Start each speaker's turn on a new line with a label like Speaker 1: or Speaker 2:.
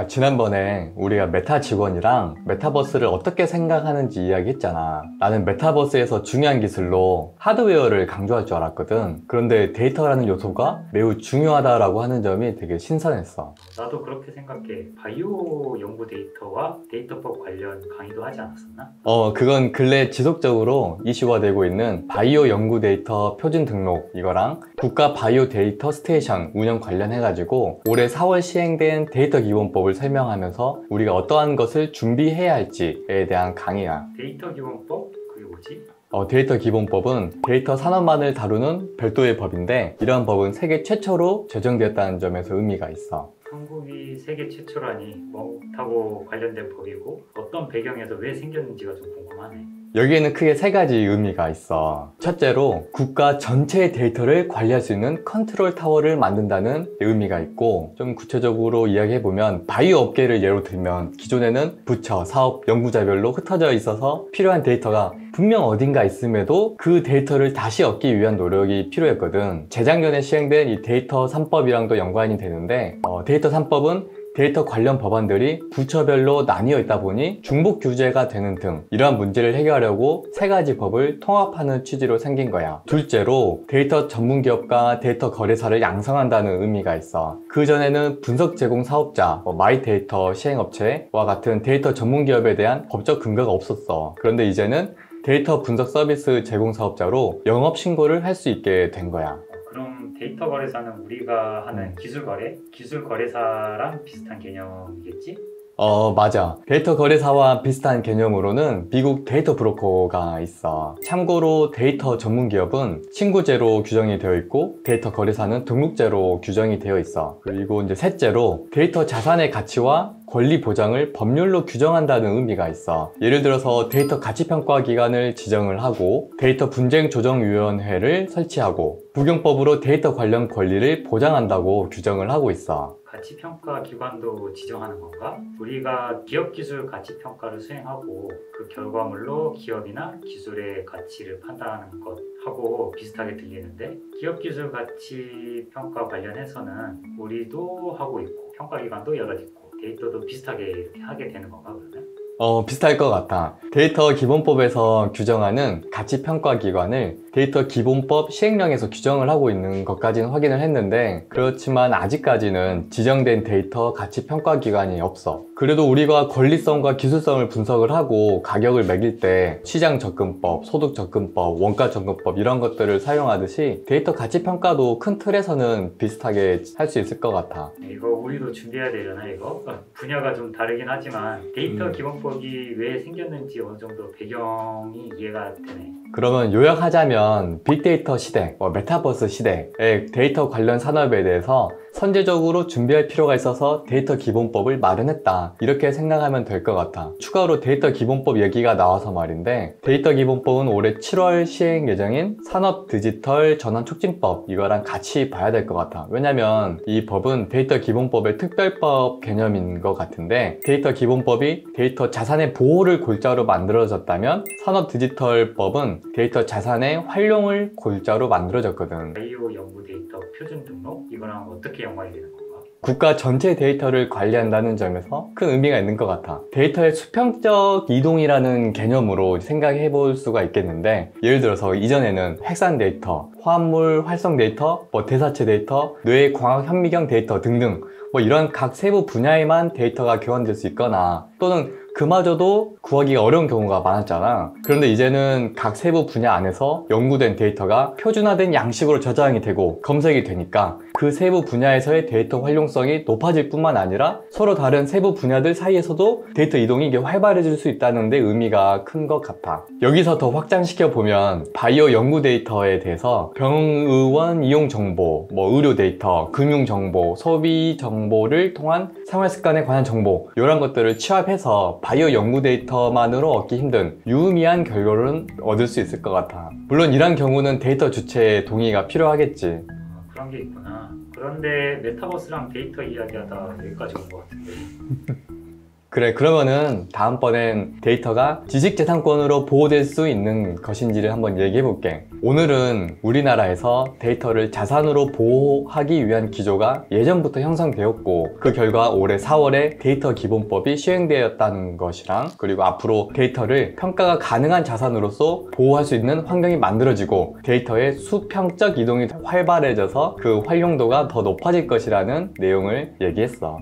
Speaker 1: 지난번에 우리가 메타 직원이랑 메타버스를 어떻게 생각하는지 이야기했잖아. 나는 메타버스에서 중요한 기술로 하드웨어를 강조할 줄 알았거든. 그런데 데이터라는 요소가 매우 중요하다라고 하는 점이 되게 신선했어.
Speaker 2: 나도 그렇게 생각해. 바이오 연구 데이터와 데이터법 관련 강의도 하지 않았었나?
Speaker 1: 그건 근래 지속적으로 이슈가 되고 있는 바이오 연구 데이터 표준 등록 이거랑 국가 바이오 데이터 스테이션 운영 관련해가지고 올해 4월 시행된 데이터 기본법을 설명하면서 우리가 어떠한 것을 준비해야 할지에 대한 강의야.
Speaker 2: 데이터 기본법? 그게 뭐지?
Speaker 1: 데이터 기본법은 데이터 산업만을 다루는 별도의 법인데 이러한 법은 세계 최초로 제정되었다는 점에서 의미가 있어.
Speaker 2: 한국이 세계 최초라니 뭐하고 관련된 법이고 어떤 배경에서 왜 생겼는지가 좀 궁금하네.
Speaker 1: 여기에는 크게 세 가지 의미가 있어. 첫째로 국가 전체의 데이터를 관리할 수 있는 컨트롤 타워를 만든다는 의미가 있고, 좀 구체적으로 이야기해보면 바이오 업계를 예로 들면 기존에는 부처, 사업, 연구자별로 흩어져 있어서 필요한 데이터가 분명 어딘가 있음에도 그 데이터를 다시 얻기 위한 노력이 필요했거든. 재작년에 시행된 이 데이터 3법이랑도 연관이 되는데 데이터 3법은 데이터 관련 법안들이 부처별로 나뉘어 있다 보니 중복 규제가 되는 등 이러한 문제를 해결하려고 세 가지 법을 통합하는 취지로 생긴 거야. 둘째로 데이터 전문 기업과 데이터 거래사를 양성한다는 의미가 있어. 그전에는 분석 제공 사업자, 마이데이터 시행업체와 같은 데이터 전문 기업에 대한 법적 근거가 없었어. 그런데 이제는 데이터 분석 서비스 제공 사업자로 영업 신고를 할 수 있게 된 거야.
Speaker 2: 그럼 데이터 거래사는 우리가 하는 기술 거래사랑 비슷한 개념이겠지?
Speaker 1: 맞아. 데이터 거래사와 비슷한 개념으로는 미국 데이터 브로커가 있어. 참고로 데이터 전문 기업은 신고제로 규정이 되어 있고 데이터 거래사는 등록제로 규정이 되어 있어. 그리고 이제 셋째로 데이터 자산의 가치와 권리 보장을 법률로 규정한다는 의미가 있어. 예를 들어서 데이터 가치평가 기관을 지정을 하고 데이터 분쟁 조정위원회를 설치하고 부경법으로 데이터 관련 권리를 보장한다고 규정을 하고 있어.
Speaker 2: 가치평가 기관도 지정하는 건가? 우리가 기업기술 가치평가를 수행하고 그 결과물로 기업이나 기술의 가치를 판단하는 것하고 비슷하게 들리는데 기업기술 가치평가 관련해서는 우리도 하고 있고 평가기관도 여러 있고 데이터도 비슷하게 이렇게 하게 되는 건가 그러면?
Speaker 1: 비슷할 것 같아. 데이터 기본법에서 규정하는 가치평가기관을 데이터 기본법 시행령에서 규정을 하고 있는 것까지는 확인을 했는데 그렇지만 아직까지는 지정된 데이터 가치평가기관이 없어. 그래도 우리가 권리성과 기술성을 분석을 하고 가격을 매길 때 시장접근법, 소득접근법, 원가접근법 이런 것들을 사용하듯이 데이터 가치평가도 큰 틀에서는 비슷하게 할 수 있을 것 같아.
Speaker 2: 이거 우리도 준비해야 되려나 이거? 분야가 좀 다르긴 하지만 데이터 기본법이 왜 생겼는지 어느 정도 배경이 이해가 되네.
Speaker 1: 그러면 요약하자면 빅데이터 시대, 메타버스 시대의 데이터 관련 산업에 대해서 선제적으로 준비할 필요가 있어서 데이터 기본법을 마련했다 이렇게 생각하면 될 것 같아. 추가로 데이터 기본법 얘기가 나와서 말인데 데이터 기본법은 올해 7월 시행 예정인 산업 디지털 전환 촉진법 이거랑 같이 봐야 될 것 같아. 왜냐면 이 법은 데이터 기본법의 특별법 개념인 것 같은데 데이터 기본법이 데이터 자산의 보호를 골자로 만들어졌다면 산업 디지털법은 데이터 자산의 활용을 골자로 만들어졌거든.
Speaker 2: 바이오 연구 데이터 표준 등록? 이거랑 어떻게 연관이 되는 건가?
Speaker 1: 국가 전체 데이터를 관리한다는 점에서 큰 의미가 있는 것 같아. 데이터의 수평적 이동이라는 개념으로 생각해 볼 수가 있겠는데 예를 들어서 이전에는 핵산 데이터, 화합물 활성 데이터, 대사체 데이터, 뇌 광학 현미경 데이터 등등 이런 각 세부 분야에만 데이터가 교환될 수 있거나 또는 그마저도 구하기가 어려운 경우가 많았잖아. 그런데 이제는 각 세부 분야 안에서 연구된 데이터가 표준화된 양식으로 저장이 되고 검색이 되니까 그 세부 분야에서의 데이터 활용성이 높아질 뿐만 아니라 서로 다른 세부 분야들 사이에서도 데이터 이동이 활발해질 수 있다는 데 의미가 큰 것 같아. 여기서 더 확장시켜 보면 바이오 연구 데이터에 대해서 병의원 이용 정보, 의료 데이터, 금융 정보, 소비 정보를 통한 생활 습관에 관한 정보 이런 것들을 취합해서 바이오 연구 데이터만으로 얻기 힘든 유의미한 결과를 얻을 수 있을 것 같아. 물론 이런 경우는 데이터 주체의 동의가 필요하겠지.
Speaker 2: 그런 게 있구나. 그런데 메타버스랑 데이터 이야기하다 여기까지 온 것 같은데
Speaker 1: 그래, 그러면은 다음번엔 데이터가 지식재산권으로 보호될 수 있는 것인지를 한번 얘기해 볼게. 오늘은 우리나라에서 데이터를 자산으로 보호하기 위한 기조가 예전부터 형성되었고, 그 결과 올해 4월에 데이터 기본법이 시행되었다는 것이랑, 그리고 앞으로 데이터를 평가가 가능한 자산으로서 보호할 수 있는 환경이 만들어지고, 데이터의 수평적 이동이 활발해져서 그 활용도가 더 높아질 것이라는 내용을 얘기했어.